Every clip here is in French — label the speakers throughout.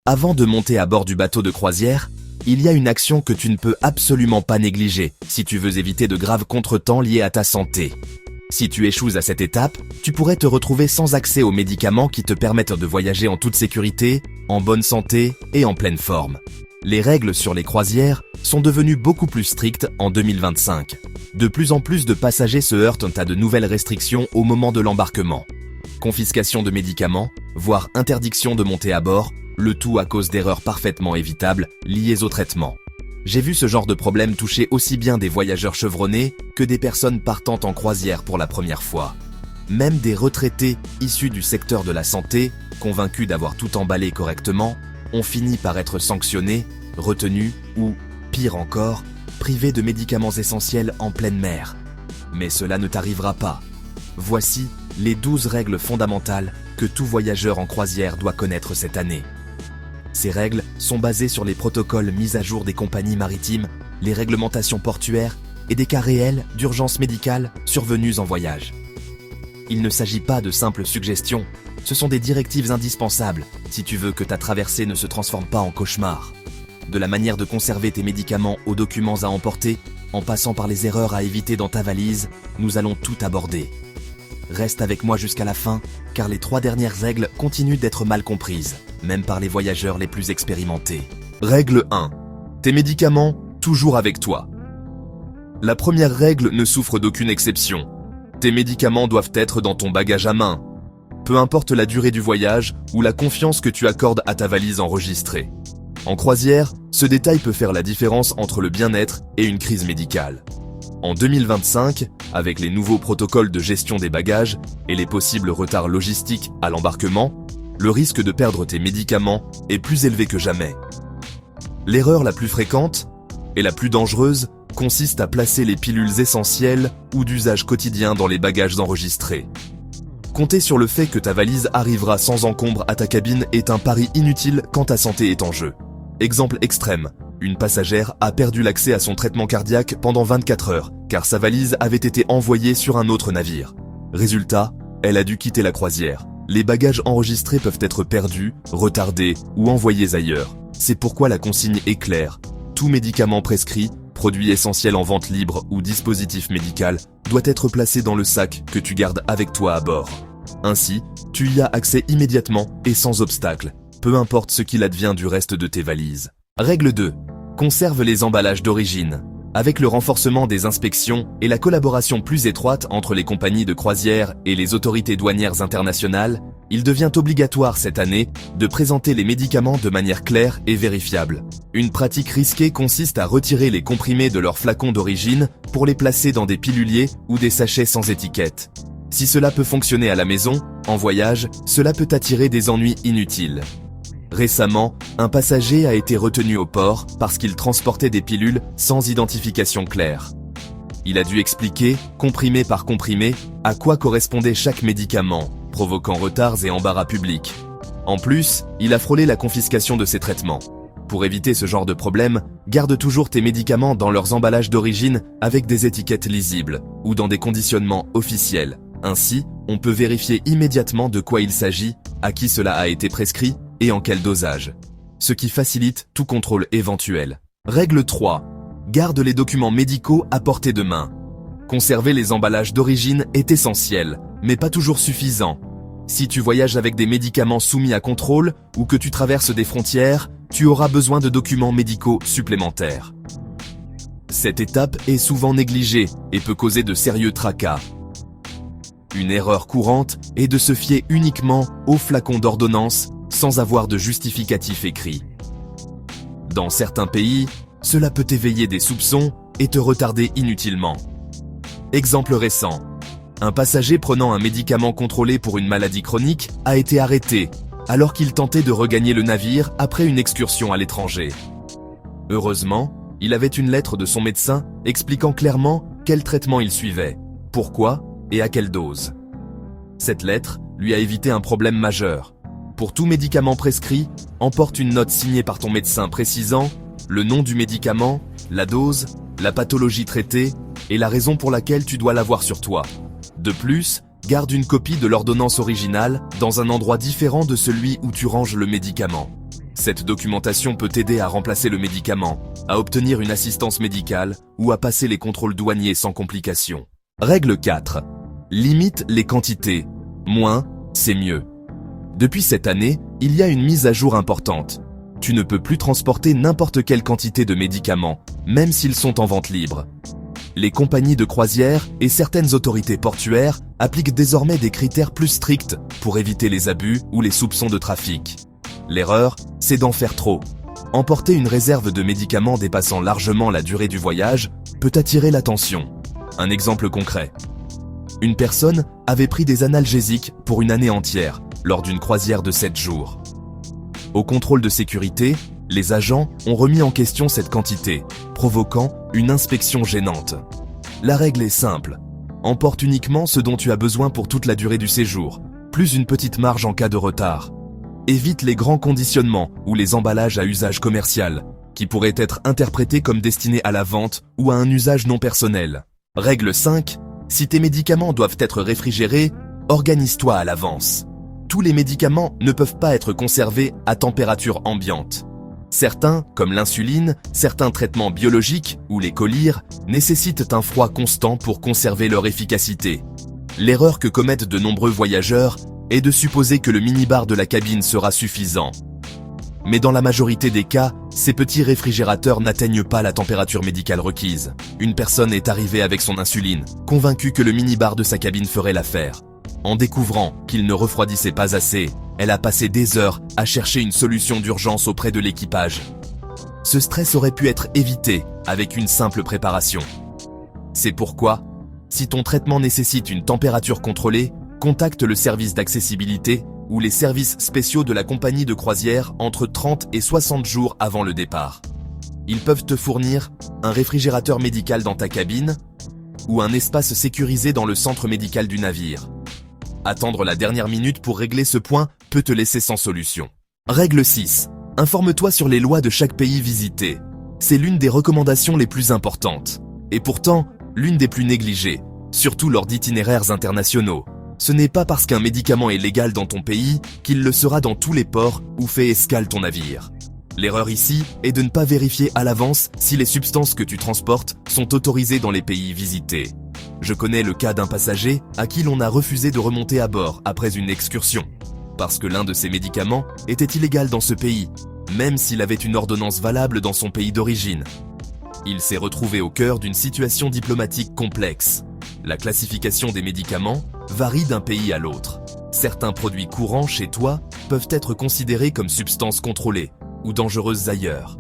Speaker 1: Avant de monter à bord du bateau de croisière, il y a une action que tu ne peux absolument pas négliger si tu veux éviter de graves contretemps liés à ta santé. Si tu échoues à cette étape, tu pourrais te retrouver sans accès aux médicaments qui te permettent de voyager en toute sécurité, en bonne santé et en pleine forme. Les règles sur les croisières sont devenues beaucoup plus strictes en 2025. De plus en plus de passagers se heurtent à de nouvelles restrictions au moment de l'embarquement. Confiscation de médicaments, voire interdiction de monter à bord, le tout à cause d'erreurs parfaitement évitables liées au traitement. J'ai vu ce genre de problème toucher aussi bien des voyageurs chevronnés que des personnes partant en croisière pour la première fois. Même des retraités issus du secteur de la santé, convaincus d'avoir tout emballé correctement, ont fini par être sanctionnés, retenus ou, pire encore, privés de médicaments essentiels en pleine mer. Mais cela ne t'arrivera pas. Voici les 12 règles fondamentales que tout voyageur en croisière doit connaître cette année. Ces règles sont basées sur les protocoles mis à jour des compagnies maritimes, les réglementations portuaires et des cas réels d'urgence médicale survenus en voyage. Il ne s'agit pas de simples suggestions, ce sont des directives indispensables si tu veux que ta traversée ne se transforme pas en cauchemar. De la manière de conserver tes médicaments aux documents à emporter, en passant par les erreurs à éviter dans ta valise, nous allons tout aborder. Reste avec moi jusqu'à la fin, car les 3 dernières règles continuent d'être mal comprises, même par les voyageurs les plus expérimentés. Règle 1. Tes médicaments, toujours avec toi. La première règle ne souffre d'aucune exception. Tes médicaments doivent être dans ton bagage à main. Peu importe la durée du voyage ou la confiance que tu accordes à ta valise enregistrée. En croisière, ce détail peut faire la différence entre le bien-être et une crise médicale. En 2025, avec les nouveaux protocoles de gestion des bagages et les possibles retards logistiques à l'embarquement, le risque de perdre tes médicaments est plus élevé que jamais. L'erreur la plus fréquente et la plus dangereuse consiste à placer les pilules essentielles ou d'usage quotidien dans les bagages enregistrés. Compter sur le fait que ta valise arrivera sans encombre à ta cabine est un pari inutile quand ta santé est en jeu. Exemple extrême, une passagère a perdu l'accès à son traitement cardiaque pendant 24 heures car sa valise avait été envoyée sur un autre navire. Résultat, elle a dû quitter la croisière. Les bagages enregistrés peuvent être perdus, retardés ou envoyés ailleurs. C'est pourquoi la consigne est claire. Tout médicament prescrit, produit essentiel en vente libre ou dispositif médical doit être placé dans le sac que tu gardes avec toi à bord. Ainsi, tu y as accès immédiatement et sans obstacle, peu importe ce qu'il advient du reste de tes valises. Règle 2. Conserve les emballages d'origine. Avec le renforcement des inspections et la collaboration plus étroite entre les compagnies de croisière et les autorités douanières internationales, il devient obligatoire cette année de présenter les médicaments de manière claire et vérifiable. Une pratique risquée consiste à retirer les comprimés de leurs flacons d'origine pour les placer dans des piluliers ou des sachets sans étiquette. Si cela peut fonctionner à la maison, en voyage, cela peut attirer des ennuis inutiles. Récemment, un passager a été retenu au port parce qu'il transportait des pilules sans identification claire. Il a dû expliquer, comprimé par comprimé, à quoi correspondait chaque médicament, provoquant retards et embarras publics. En plus, il a frôlé la confiscation de ses traitements. Pour éviter ce genre de problème, garde toujours tes médicaments dans leurs emballages d'origine avec des étiquettes lisibles ou dans des conditionnements officiels. Ainsi, on peut vérifier immédiatement de quoi il s'agit, à qui cela a été prescrit et en quel dosage. Ce qui facilite tout contrôle éventuel. Règle 3. Garde les documents médicaux à portée de main. Conserver les emballages d'origine est essentiel, mais pas toujours suffisant. Si tu voyages avec des médicaments soumis à contrôle ou que tu traverses des frontières, tu auras besoin de documents médicaux supplémentaires. Cette étape est souvent négligée et peut causer de sérieux tracas. Une erreur courante est de se fier uniquement aux flacons d'ordonnance sans avoir de justificatif écrit. Dans certains pays, cela peut éveiller des soupçons et te retarder inutilement. Exemple récent. Un passager prenant un médicament contrôlé pour une maladie chronique a été arrêté alors qu'il tentait de regagner le navire après une excursion à l'étranger. Heureusement, il avait une lettre de son médecin expliquant clairement quel traitement il suivait, pourquoi et à quelle dose. Cette lettre lui a évité un problème majeur. Pour tout médicament prescrit, emporte une note signée par ton médecin précisant le nom du médicament, la dose, la pathologie traitée et la raison pour laquelle tu dois l'avoir sur toi. De plus, garde une copie de l'ordonnance originale dans un endroit différent de celui où tu ranges le médicament. Cette documentation peut t'aider à remplacer le médicament, à obtenir une assistance médicale ou à passer les contrôles douaniers sans complications. Règle 4. Limite les quantités. Moins, c'est mieux. Depuis cette année, il y a une mise à jour importante. Tu ne peux plus transporter n'importe quelle quantité de médicaments, même s'ils sont en vente libre. Les compagnies de croisière et certaines autorités portuaires appliquent désormais des critères plus stricts pour éviter les abus ou les soupçons de trafic. L'erreur, c'est d'en faire trop. Emporter une réserve de médicaments dépassant largement la durée du voyage peut attirer l'attention. Un exemple concret. Une personne avait pris des analgésiques pour une année entière, lors d'une croisière de 7 jours. Au contrôle de sécurité, les agents ont remis en question cette quantité, provoquant une inspection gênante. La règle est simple. Emporte uniquement ce dont tu as besoin pour toute la durée du séjour, plus une petite marge en cas de retard. Évite les grands conditionnements ou les emballages à usage commercial, qui pourraient être interprétés comme destinés à la vente ou à un usage non personnel. Règle 5. Si tes médicaments doivent être réfrigérés, organise-toi à l'avance. Tous les médicaments ne peuvent pas être conservés à température ambiante. Certains, comme l'insuline, certains traitements biologiques ou les collyres, nécessitent un froid constant pour conserver leur efficacité. L'erreur que commettent de nombreux voyageurs est de supposer que le minibar de la cabine sera suffisant. Mais dans la majorité des cas, ces petits réfrigérateurs n'atteignent pas la température médicale requise. Une personne est arrivée avec son insuline, convaincue que le minibar de sa cabine ferait l'affaire. En découvrant qu'il ne refroidissait pas assez, elle a passé des heures à chercher une solution d'urgence auprès de l'équipage. Ce stress aurait pu être évité avec une simple préparation. C'est pourquoi, si ton traitement nécessite une température contrôlée, contacte le service d'accessibilité ou les services spéciaux de la compagnie de croisière entre 30 et 60 jours avant le départ. Ils peuvent te fournir un réfrigérateur médical dans ta cabine ou un espace sécurisé dans le centre médical du navire. Attendre la dernière minute pour régler ce point peut te laisser sans solution. Règle 6. Informe-toi sur les lois de chaque pays visité. C'est l'une des recommandations les plus importantes. Et pourtant, l'une des plus négligées, surtout lors d'itinéraires internationaux. Ce n'est pas parce qu'un médicament est légal dans ton pays qu'il le sera dans tous les ports où fait escale ton navire. L'erreur ici est de ne pas vérifier à l'avance si les substances que tu transportes sont autorisées dans les pays visités. Je connais le cas d'un passager à qui l'on a refusé de remonter à bord après une excursion, parce que l'un de ses médicaments était illégal dans ce pays, même s'il avait une ordonnance valable dans son pays d'origine. Il s'est retrouvé au cœur d'une situation diplomatique complexe. La classification des médicaments varie d'un pays à l'autre. Certains produits courants chez toi peuvent être considérés comme substances contrôlées ou dangereuses ailleurs.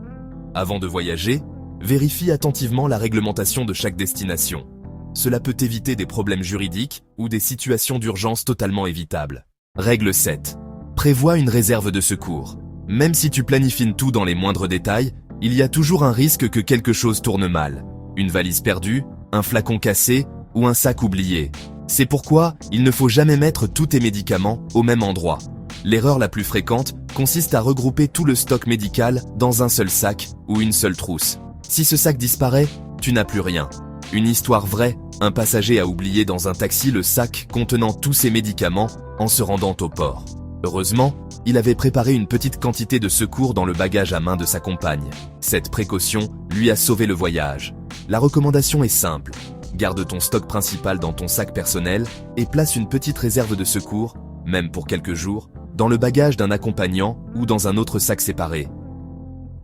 Speaker 1: Avant de voyager, vérifie attentivement la réglementation de chaque destination. Cela peut éviter des problèmes juridiques ou des situations d'urgence totalement évitables. Règle 7. Prévois une réserve de secours. Même si tu planifies tout dans les moindres détails, il y a toujours un risque que quelque chose tourne mal. Une valise perdue, un flacon cassé ou un sac oublié. C'est pourquoi il ne faut jamais mettre tous tes médicaments au même endroit. L'erreur la plus fréquente consiste à regrouper tout le stock médical dans un seul sac ou une seule trousse. Si ce sac disparaît, tu n'as plus rien. Une histoire vraie, un passager a oublié dans un taxi le sac contenant tous ses médicaments en se rendant au port. Heureusement, il avait préparé une petite quantité de secours dans le bagage à main de sa compagne. Cette précaution lui a sauvé le voyage. La recommandation est simple. Garde ton stock principal dans ton sac personnel et place une petite réserve de secours, même pour quelques jours, dans le bagage d'un accompagnant ou dans un autre sac séparé.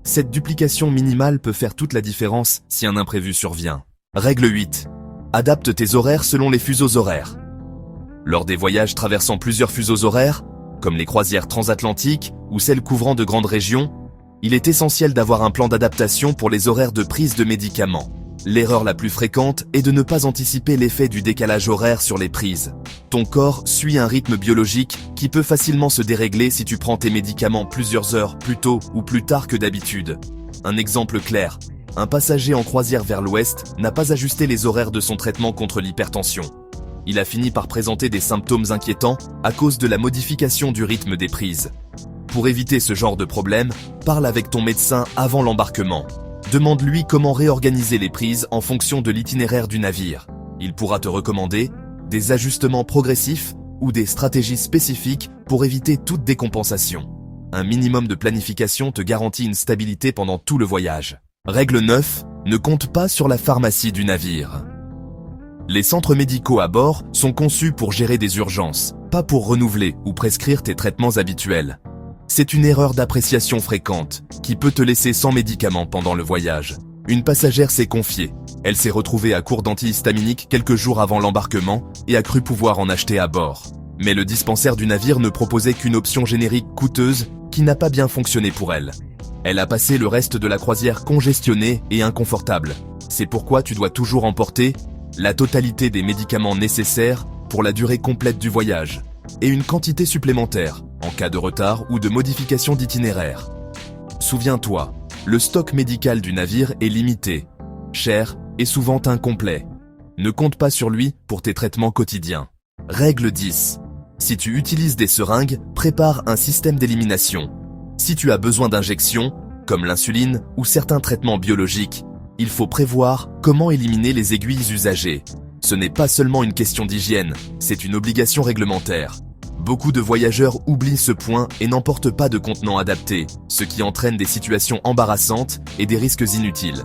Speaker 1: Cette duplication minimale peut faire toute la différence si un imprévu survient. Règle 8. Adapte tes horaires selon les fuseaux horaires. Lors des voyages traversant plusieurs fuseaux horaires, comme les croisières transatlantiques ou celles couvrant de grandes régions, il est essentiel d'avoir un plan d'adaptation pour les horaires de prise de médicaments. L'erreur la plus fréquente est de ne pas anticiper l'effet du décalage horaire sur les prises. Ton corps suit un rythme biologique qui peut facilement se dérégler si tu prends tes médicaments plusieurs heures plus tôt ou plus tard que d'habitude. Un exemple clair. Un passager en croisière vers l'ouest n'a pas ajusté les horaires de son traitement contre l'hypertension. Il a fini par présenter des symptômes inquiétants à cause de la modification du rythme des prises. Pour éviter ce genre de problème, parle avec ton médecin avant l'embarquement. Demande-lui comment réorganiser les prises en fonction de l'itinéraire du navire. Il pourra te recommander des ajustements progressifs ou des stratégies spécifiques pour éviter toute décompensation. un minimum de planification te garantit une stabilité pendant tout le voyage. Règle 9. Ne compte pas sur la pharmacie du navire. Les centres médicaux à bord sont conçus pour gérer des urgences, pas pour renouveler ou prescrire tes traitements habituels. C'est une erreur d'appréciation fréquente qui peut te laisser sans médicaments pendant le voyage. Une passagère s'est confiée. Elle s'est retrouvée à court d'antihistaminiques quelques jours avant l'embarquement et a cru pouvoir en acheter à bord. Mais le dispensaire du navire ne proposait qu'une option générique coûteuse qui n'a pas bien fonctionné pour elle. Elle a passé le reste de la croisière congestionnée et inconfortable. C'est pourquoi tu dois toujours emporter la totalité des médicaments nécessaires pour la durée complète du voyage et une quantité supplémentaire en cas de retard ou de modification d'itinéraire. Souviens-toi, le stock médical du navire est limité, cher et souvent incomplet. Ne compte pas sur lui pour tes traitements quotidiens. Règle 10. Si tu utilises des seringues, prépare un système d'élimination. Si tu as besoin d'injections, comme l'insuline ou certains traitements biologiques, il faut prévoir comment éliminer les aiguilles usagées. Ce n'est pas seulement une question d'hygiène, c'est une obligation réglementaire. Beaucoup de voyageurs oublient ce point et n'emportent pas de contenant adapté, ce qui entraîne des situations embarrassantes et des risques inutiles.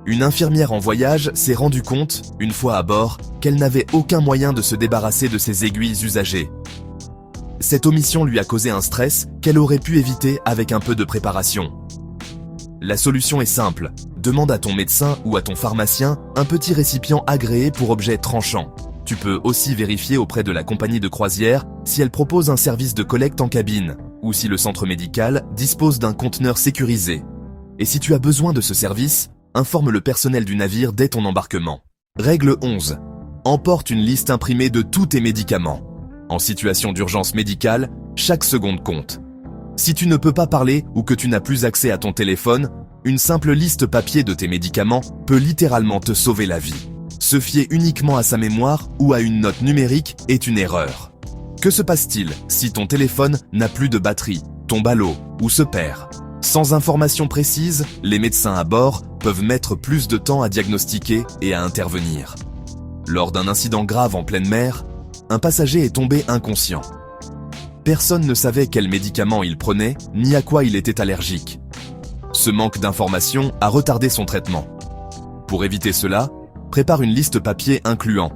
Speaker 1: Une infirmière en voyage s'est rendue compte, une fois à bord, qu'elle n'avait aucun moyen de se débarrasser de ses aiguilles usagées. Cette omission lui a causé un stress qu'elle aurait pu éviter avec un peu de préparation. La solution est simple, demande à ton médecin ou à ton pharmacien un petit récipient agréé pour objets tranchants. Tu peux aussi vérifier auprès de la compagnie de croisière si elle propose un service de collecte en cabine ou si le centre médical dispose d'un conteneur sécurisé. Et si tu as besoin de ce service, informe le personnel du navire dès ton embarquement. Règle 11. Emporte une liste imprimée de tous tes médicaments. En situation d'urgence médicale, chaque seconde compte. Si tu ne peux pas parler ou que tu n'as plus accès à ton téléphone, une simple liste papier de tes médicaments peut littéralement te sauver la vie. Se fier uniquement à sa mémoire ou à une note numérique est une erreur. Que se passe-t-il si ton téléphone n'a plus de batterie, tombe à l'eau ou se perd? Sans information précise, les médecins à bord peuvent mettre plus de temps à diagnostiquer et à intervenir. Lors d'un incident grave en pleine mer, un passager est tombé inconscient. Personne ne savait quel médicament il prenait, ni à quoi il était allergique. Ce manque d'information a retardé son traitement. Pour éviter cela, prépare une liste papier incluant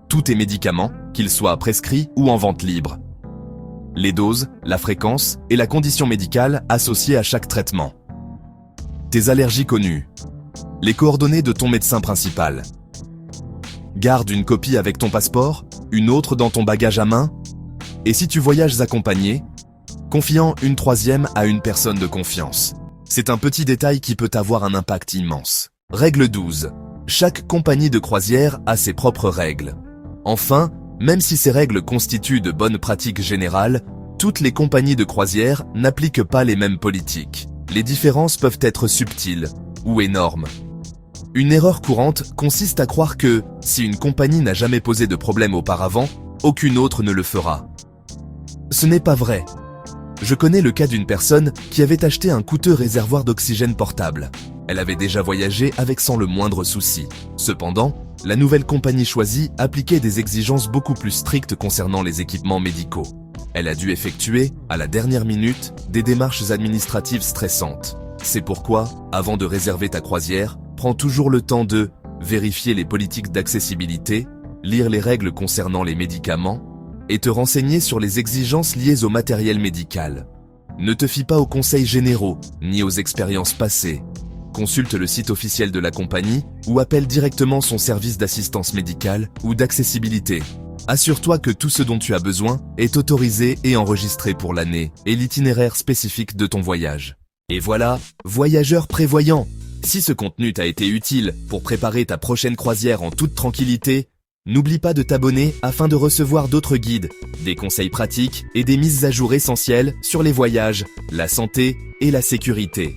Speaker 1: tous tes médicaments, qu'ils soient prescrits ou en vente libre. Les doses, la fréquence et la condition médicale associées à chaque traitement. Tes allergies connues. Les coordonnées de ton médecin principal. Garde une copie avec ton passeport, une autre dans ton bagage à main. Et si tu voyages accompagné, confiant une troisième à une personne de confiance. C'est un petit détail qui peut avoir un impact immense. Règle 12. Chaque compagnie de croisière a ses propres règles. Enfin, même si ces règles constituent de bonnes pratiques générales, toutes les compagnies de croisière n'appliquent pas les mêmes politiques. Les différences peuvent être subtiles ou énormes. Une erreur courante consiste à croire que, si une compagnie n'a jamais posé de problème auparavant, aucune autre ne le fera. Ce n'est pas vrai. Je connais le cas d'une personne qui avait acheté un coûteux réservoir d'oxygène portable. Elle avait déjà voyagé avec sans le moindre souci. Cependant, la nouvelle compagnie choisie appliquait des exigences beaucoup plus strictes concernant les équipements médicaux. Elle a dû effectuer, à la dernière minute, des démarches administratives stressantes. C'est pourquoi, avant de réserver ta croisière, prends toujours le temps de vérifier les politiques d'accessibilité, lire les règles concernant les médicaments et te renseigner sur les exigences liées au matériel médical. Ne te fie pas aux conseils généraux, ni aux expériences passées. Consulte le site officiel de la compagnie ou appelle directement son service d'assistance médicale ou d'accessibilité. Assure-toi que tout ce dont tu as besoin est autorisé et enregistré pour l'année et l'itinéraire spécifique de ton voyage. Et voilà, voyageur prévoyant! Si ce contenu t'a été utile pour préparer ta prochaine croisière en toute tranquillité, n'oublie pas de t'abonner afin de recevoir d'autres guides, des conseils pratiques et des mises à jour essentielles sur les voyages, la santé et la sécurité.